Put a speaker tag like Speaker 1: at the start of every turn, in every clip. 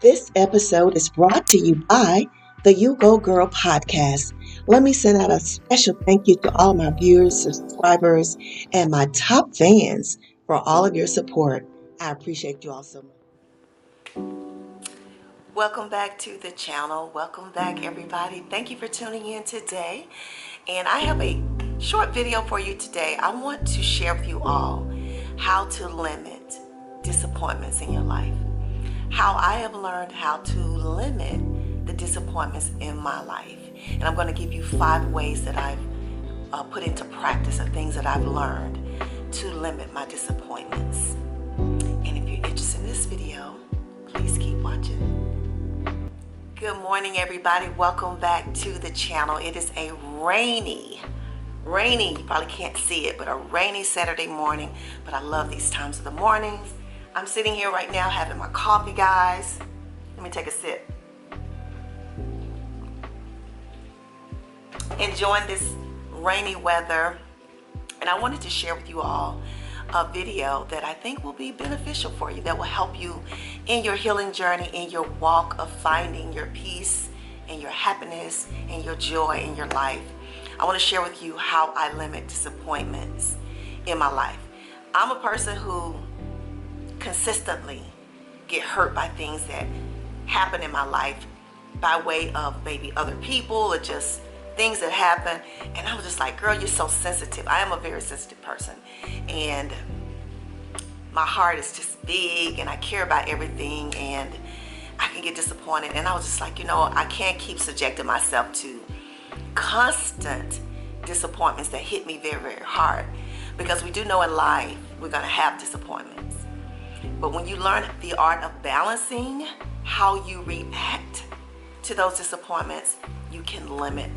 Speaker 1: This episode is brought to you by the You Go Girl podcast. Let me send out a special thank you to all of my viewers, subscribers, and my top fans for all of your support. I appreciate you all so much. Welcome back to the channel. Welcome back, everybody. Thank you for tuning in today. And I have a short video for you today. I want to share with you all how to limit disappointments in your life. How I have learned how to limit the disappointments in my life. And I'm going to give you 5 ways that I've put into practice and things that I've learned to limit my disappointments. And if you're interested in this video, please keep watching. Good morning, everybody. Welcome back to the channel. It is a rainy, you probably can't see it, but a rainy Saturday morning. But I love these times of the mornings. I'm sitting here right now having my coffee, guys. Let me take a sip. Enjoying this rainy weather. And I wanted to share with you all a video that I think will be beneficial for you, that will help you in your healing journey, in your walk of finding your peace and your happiness and your joy in your life. I want to share with you how I limit disappointments in my life. I'm a person who consistently get hurt by things that happen in my life by way of maybe other people or just things that happen. And I was just like, girl, you're so sensitive. I am a very sensitive person. And my heart is just big and I care about everything and I can get disappointed. And I was just like, I can't keep subjecting myself to constant disappointments that hit me very, very hard. Because we do know in life we're going to have disappointments. But when you learn the art of balancing how you react to those disappointments, you can limit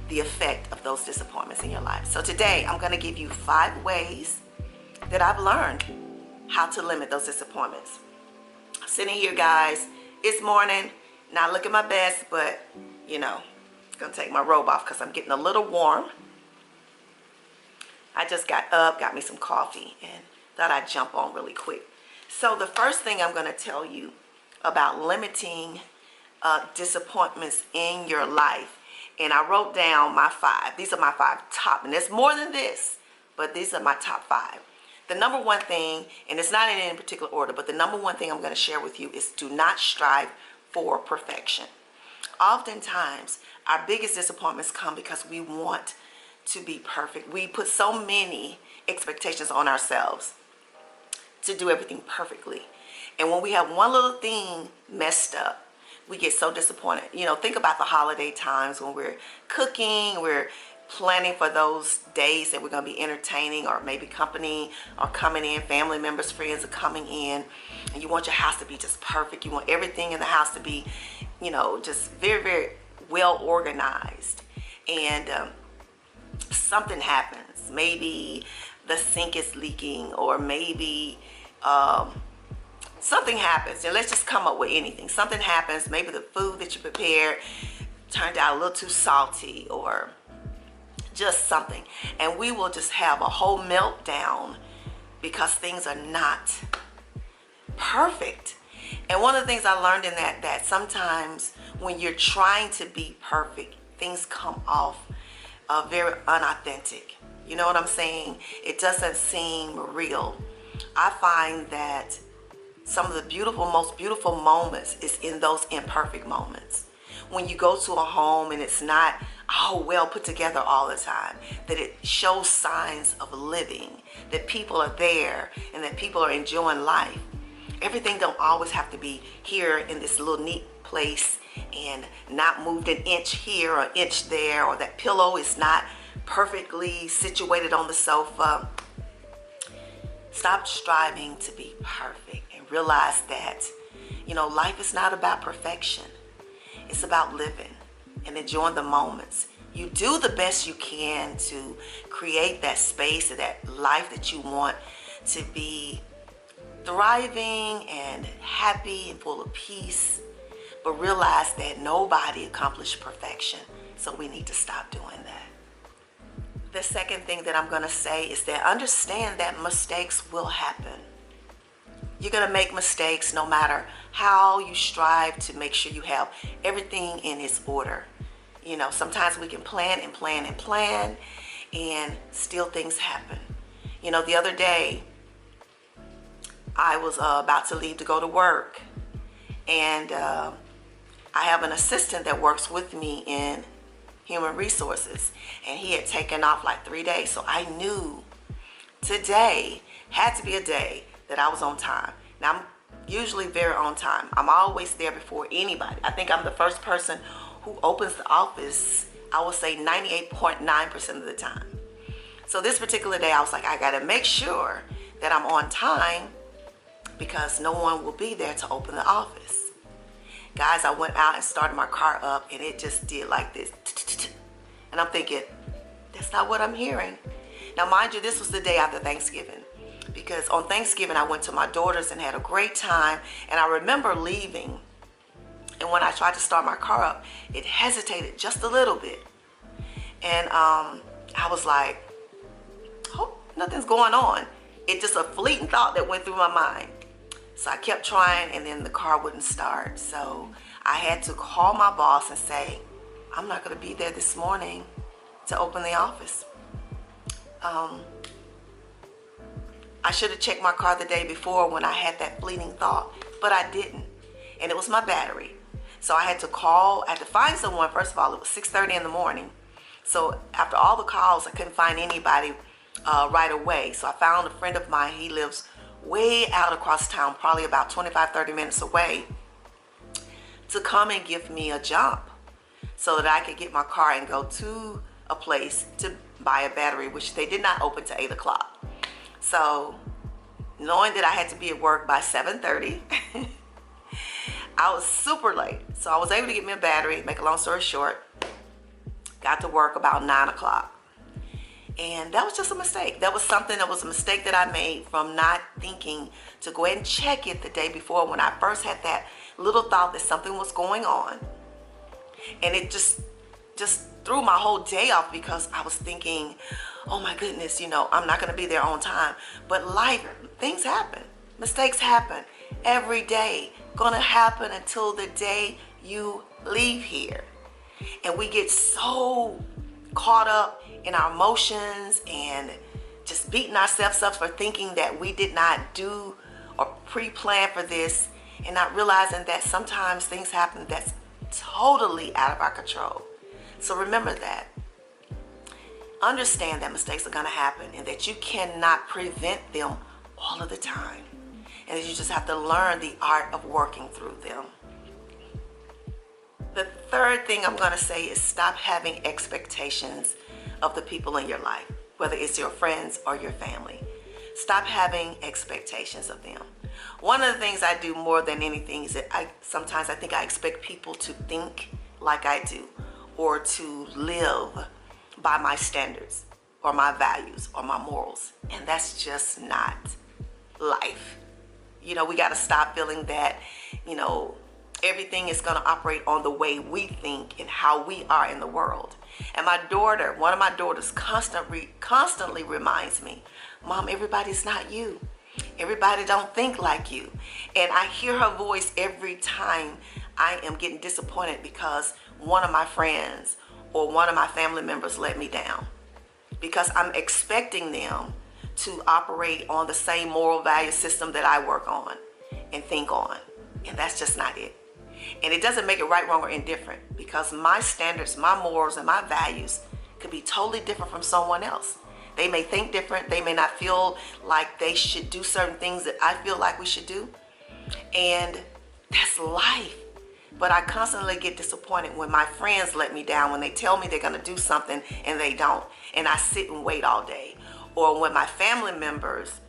Speaker 1: the effect of those disappointments in your life. So today, I'm going to give you 5 ways that I've learned how to limit those disappointments. I'm sitting here, guys. It's morning. Not looking my best, but, going to take my robe off because I'm getting a little warm. I just got up, got me some coffee, and thought I'd jump on really quick. So the first thing I'm going to tell you about limiting disappointments in your life, and I wrote down my 5. These are my 5 top, and there's more than this, but these are my top 5. The number one thing, and it's not in any particular order, but the number one thing I'm going to share with you is do not strive for perfection. Oftentimes, our biggest disappointments come because we want to be perfect. We put so many expectations on ourselves to do everything perfectly. And when we have one little thing messed up, we get so disappointed. Think about the holiday times when we're cooking, we're planning for those days that we're going to be entertaining, or maybe company are coming in, family members, friends are coming in, and you want your house to be just perfect. You want everything in the house to be, just very, very well organized. And something happens. Maybe the sink is leaking, or maybe something happens, and let's just come up with anything. Something happens, maybe the food that you prepared turned out a little too salty, or just something, and we will just have a whole meltdown because things are not perfect. And one of the things I learned in that sometimes when you're trying to be perfect, things come off very unauthentic. You know what I'm saying? It doesn't seem real. I find that some of the most beautiful moments is in those imperfect moments. When you go to a home and it's not all well put together all the time, that it shows signs of living, that people are there and that people are enjoying life. Everything don't always have to be here in this little neat place and not moved an inch here or inch there, or that pillow is not perfectly situated on the sofa. Stop striving to be perfect and realize that, life is not about perfection. It's about living and enjoying the moments. You do the best you can to create that space or that life that you want to be thriving and happy and full of peace. But realize that nobody accomplished perfection. So we need to stop doing that. The second thing that I'm going to say is that understand that mistakes will happen. You're going to make mistakes no matter how you strive to make sure you have everything in its order. You know, sometimes we can plan and plan and plan, and still things happen. You know, the other day, I was about to leave to go to work, and I have an assistant that works with me in human resources, and he had taken off like 3 days. So I knew today had to be a day that I was on time. Now, I'm usually very on time. I'm always there before anybody. I think I'm the first person who opens the office, I will say 98.9% of the time. So this particular day, I was like, I gotta make sure that I'm on time because no one will be there to open the office. Guys, I went out and started my car up, and it just did like this. And I'm thinking, that's not what I'm hearing. Now, mind you, this was the day after Thanksgiving, because on Thanksgiving, I went to my daughter's and had a great time. And I remember leaving, and when I tried to start my car up, it hesitated just a little bit. And I was like, hope nothing's going on. It's just a fleeting thought that went through my mind. So I kept trying, and then the car wouldn't start. So I had to call my boss and say, I'm not going to be there this morning to open the office. I should have checked my car the day before when I had that fleeting thought, but I didn't. And it was my battery. So I had to find someone. First of all, it was 6:30 in the morning. So after all the calls, I couldn't find anybody right away. So I found a friend of mine. He lives way out across town, probably about 25-30 minutes away, to come and give me a jump so that I could get my car and go to a place to buy a battery, which they did not open to 8 o'clock. So knowing that I had to be at work by 7:30, I was super late. So I was able to get me a battery. Make a long story short, got to work about 9 o'clock. And that was just a mistake. That was a mistake that I made from not thinking to go ahead and check it the day before when I first had that little thought that something was going on. And it just threw my whole day off because I was thinking, oh my goodness, I'm not going to be there on time. But things happen. Mistakes happen every day. Gonna happen until the day you leave here. And we get so caught up in our emotions and just beating ourselves up for thinking that we did not do or pre-plan for this, and not realizing that sometimes things happen that's totally out of our control. So remember that. Understand that mistakes are going to happen and that you cannot prevent them all of the time. And that you just have to learn the art of working through them. The third thing I'm going to say is stop having expectations of the people in your life, whether it's your friends or your family. Stop having expectations of them. One of the things I do more than anything is that sometimes I think I expect people to think like I do, or to live by my standards or my values or my morals. And that's just not life. We got to stop feeling that, everything is going to operate on the way we think and how we are in the world. And one of my daughters constantly reminds me, Mom, everybody's not you. Everybody don't think like you. And I hear her voice every time I am getting disappointed because one of my friends or one of my family members let me down. Because I'm expecting them to operate on the same moral value system that I work on and think on. And that's just not it. And it doesn't make it right, wrong, or indifferent, because my standards, my morals, and my values could be totally different from someone else. They may think different. They may not feel like they should do certain things that I feel like we should do. And that's life. But I constantly get disappointed when my friends let me down, when they tell me they're going to do something and they don't. And I sit and wait all day. Or when my family members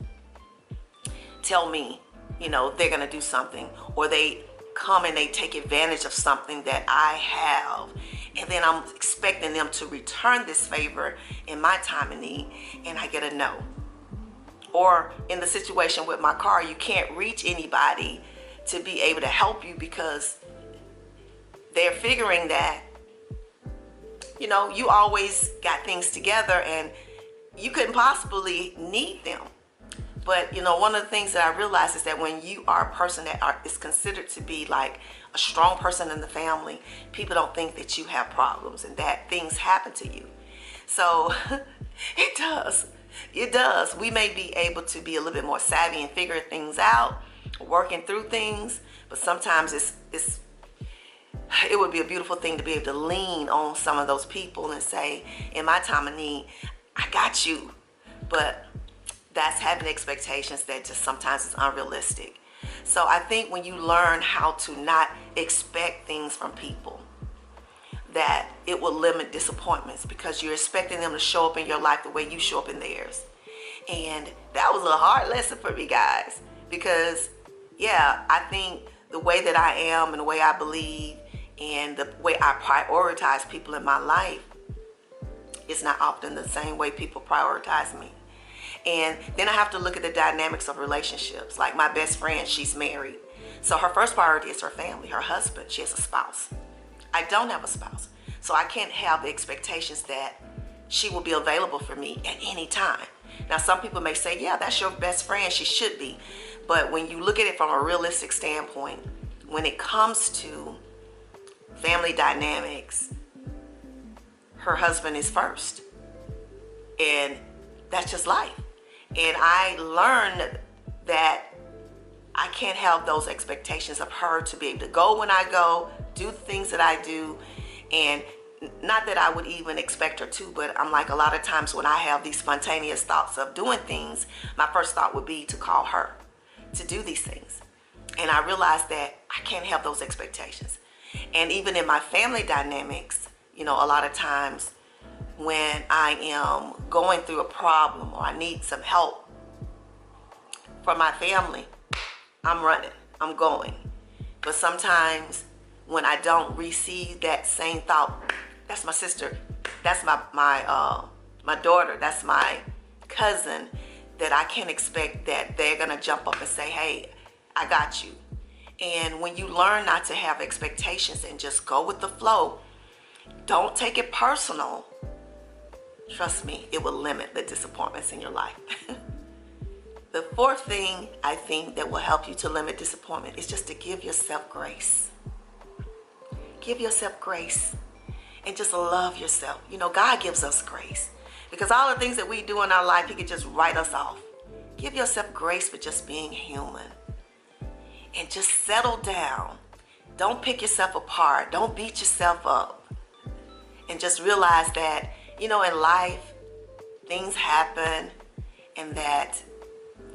Speaker 1: tell me, they're going to do something, or they come and they take advantage of something that I have, and then I'm expecting them to return this favor in my time of need, and I get a no. Or in the situation with my car, you can't reach anybody to be able to help you because they're figuring that you always got things together and you couldn't possibly need them. But, one of the things that I realized is that when you are a person that is considered to be like a strong person in the family, people don't think that you have problems and that things happen to you. So it does. It does. We may be able to be a little bit more savvy and figure things out, working through things, but sometimes it would be a beautiful thing to be able to lean on some of those people and say, in my time of need, I got you. But that's having expectations that just sometimes is unrealistic. So I think when you learn how to not expect things from people, that it will limit disappointments because you're expecting them to show up in your life the way you show up in theirs. And that was a hard lesson for me, guys, because I think the way that I am and the way I believe and the way I prioritize people in my life is not often the same way people prioritize me. And then I have to look at the dynamics of relationships. Like my best friend, she's married. So her first priority is her family, her husband. She has a spouse. I don't have a spouse. So I can't have the expectations that she will be available for me at any time. Now, some people may say, yeah, that's your best friend. She should be. But when you look at it from a realistic standpoint, when it comes to family dynamics, her husband is first. And that's just life. And I learned that I can't have those expectations of her to be able to go when I go, do the things that I do. And not that I would even expect her to, but I'm like, a lot of times when I have these spontaneous thoughts of doing things, my first thought would be to call her to do these things. And I realized that I can't have those expectations. And even in my family dynamics, a lot of times when I am going through a problem or I need some help from my family, I'm running, I'm going. But sometimes when I don't receive that same thought, that's my sister, that's my daughter, that's my cousin, that I can't expect that they're gonna jump up and say, hey, I got you. And when you learn not to have expectations and just go with the flow, don't take it personal. Trust me, it will limit the disappointments in your life. The fourth thing I think that will help you to limit disappointment is just to give yourself grace. Give yourself grace and just love yourself. God gives us grace because all the things that we do in our life, He could just write us off. Give yourself grace for just being human and just settle down. Don't pick yourself apart. Don't beat yourself up. And just realize that in life, things happen and that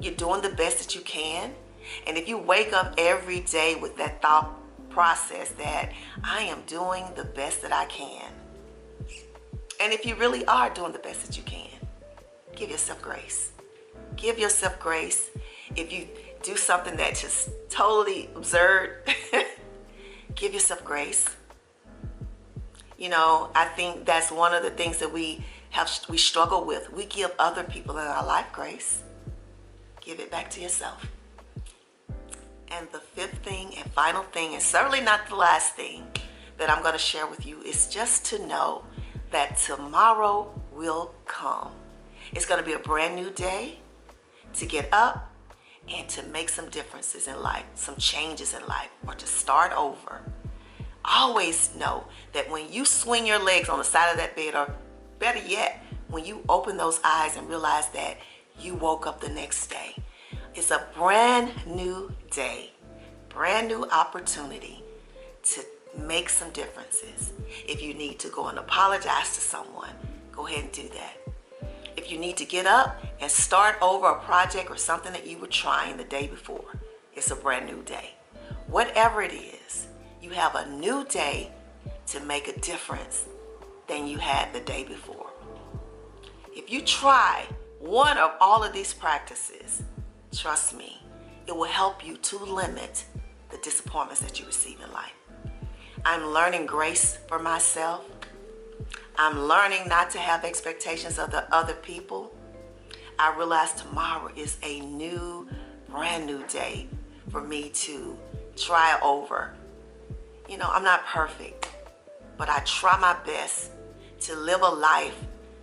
Speaker 1: you're doing the best that you can. And if you wake up every day with that thought process that I am doing the best that I can, and if you really are doing the best that you can, give yourself grace. Give yourself grace. If you do something that's just totally absurd, give yourself grace. I think that's one of the things that we struggle with. We give other people in our life grace. Give it back to yourself. And the fifth thing and final thing, and certainly not the last thing that I'm going to share with you, is just to know that tomorrow will come. It's going to be a brand new day to get up and to make some differences in life, some changes in life, or to start over. Always know that when you swing your legs on the side of that bed, or better yet, when you open those eyes and realize that you woke up the next day, it's a brand new day, brand new opportunity to make some differences. If you need to go and apologize to someone, go ahead and do that. If you need to get up and start over a project or something that you were trying the day before, it's a brand new day. Whatever it is, you have a new day to make a difference than you had the day before. If you try one of all of these practices, trust me, it will help you to limit the disappointments that you receive in life. I'm learning grace for myself. I'm learning not to have expectations of the other people. I realize tomorrow is a brand new day for me to try over. I'm not perfect, but I try my best to live a life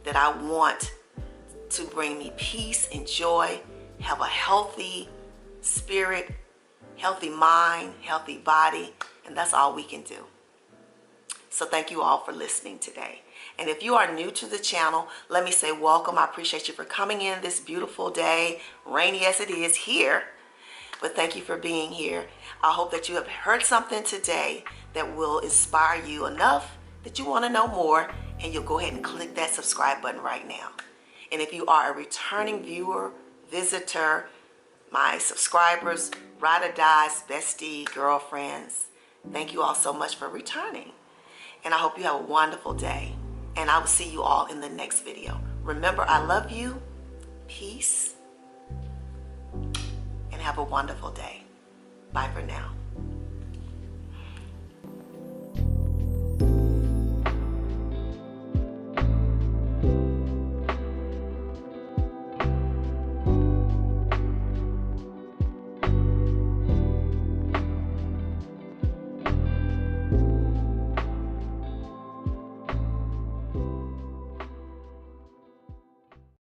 Speaker 1: that I want to bring me peace and joy have a healthy spirit, healthy mind, healthy body, and that's all we can do. So thank you all for listening today. And if you are new to the channel, let me say welcome. I appreciate you for coming in this beautiful day, rainy as it is here. But thank you for being here. I hope that you have heard something today that will inspire you enough that you want to know more, and you'll go ahead and click that subscribe button right now. And if you are a returning viewer, visitor, my subscribers, ride or dies, bestie, girlfriends, thank you all so much for returning. And I hope you have a wonderful day. And I will see you all in the next video. Remember, I love you. Peace. And have a wonderful day. Bye for now.